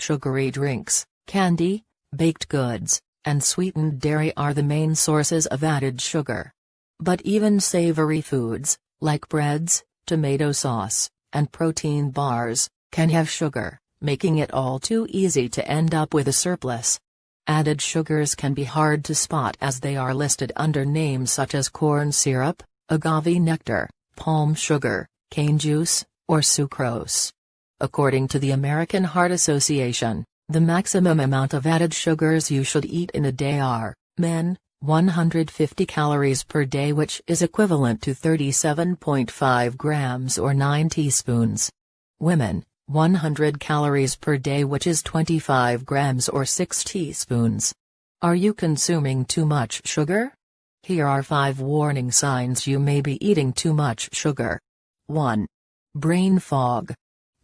Sugary drinks, candy, baked goods, and sweetened dairy are the main sources of added sugar. But even savory foods, like breads, tomato sauce, and protein bars, can have sugar, making it all too easy to end up with a surplus. Added sugars can be hard to spot as they are listed under names such as corn syrup, agave nectar, palm sugar, cane juice, or sucrose. According to the American Heart Association, the maximum amount of added sugars you should eat in a day are, men, 150 calories per day, which is equivalent to 37.5 grams or 9 teaspoons. Women, 100 calories per day, which is 25 grams or 6 teaspoons. Are you consuming too much sugar? Here are 5 warning signs you may be eating too much sugar. 1. Brain fog.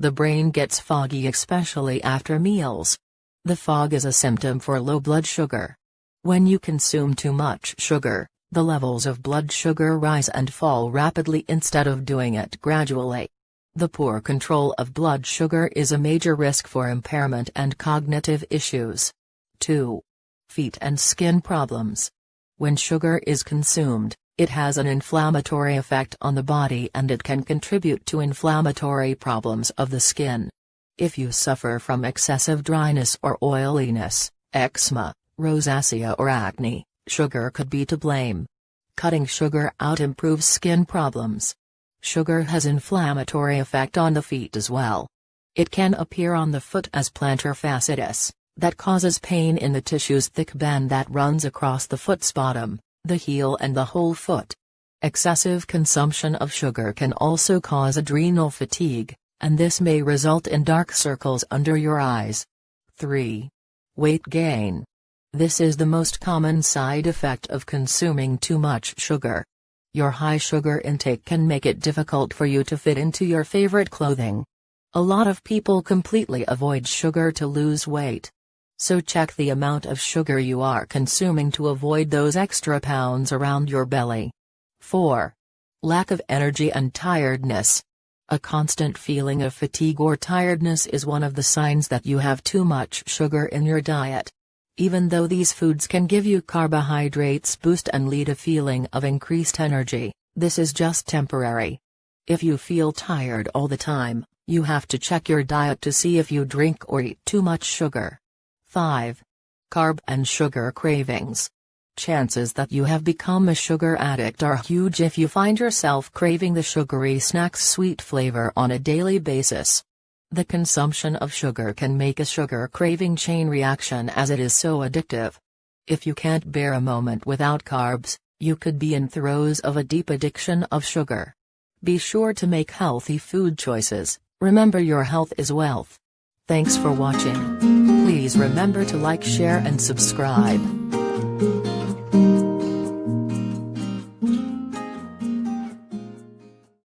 The brain gets foggy especially after meals. The fog is a symptom for low blood sugar. When you consume too much sugar, the levels of blood sugar rise and fall rapidly instead of doing it gradually. The poor control of blood sugar is a major risk for impairment and cognitive issues. 2. Feet and skin problems. When sugar is consumed, it has an inflammatory effect on the body and it can contribute to inflammatory problems of the skin. If you suffer from excessive dryness or oiliness, eczema, rosacea or acne, sugar could be to blame. Cutting sugar out improves skin problems. Sugar has inflammatory effect on the feet as well. It can appear on the foot as plantar fasciitis, that causes pain in the tissue's thick band that runs across the foot's bottom, the heel and the whole foot. Excessive consumption of sugar can also cause adrenal fatigue, and this may result in dark circles under your eyes. 3. Weight gain. This is the most common side effect of consuming too much sugar. Your high sugar intake can make it difficult for you to fit into your favorite clothing. A lot of people completely avoid sugar to lose weight. So check the amount of sugar you are consuming to avoid those extra pounds around your belly. 4. Lack of energy and tiredness. A constant feeling of fatigue or tiredness is one of the signs that you have too much sugar in your diet. Even though these foods can give you carbohydrates boost and lead a feeling of increased energy, this is just temporary. If you feel tired all the time, you have to check your diet to see if you drink or eat too much sugar. 5. Carb and sugar cravings. Chances that you have become a sugar addict are huge if you find yourself craving the sugary snack's sweet flavor on a daily basis. The consumption of sugar can make a sugar craving chain reaction as it is so addictive. If you can't bear a moment without carbs, you could be in throes of a deep addiction of sugar. Be sure to make healthy food choices. Remember, your health is wealth. Thanks for watching. Please remember to like, share and subscribe.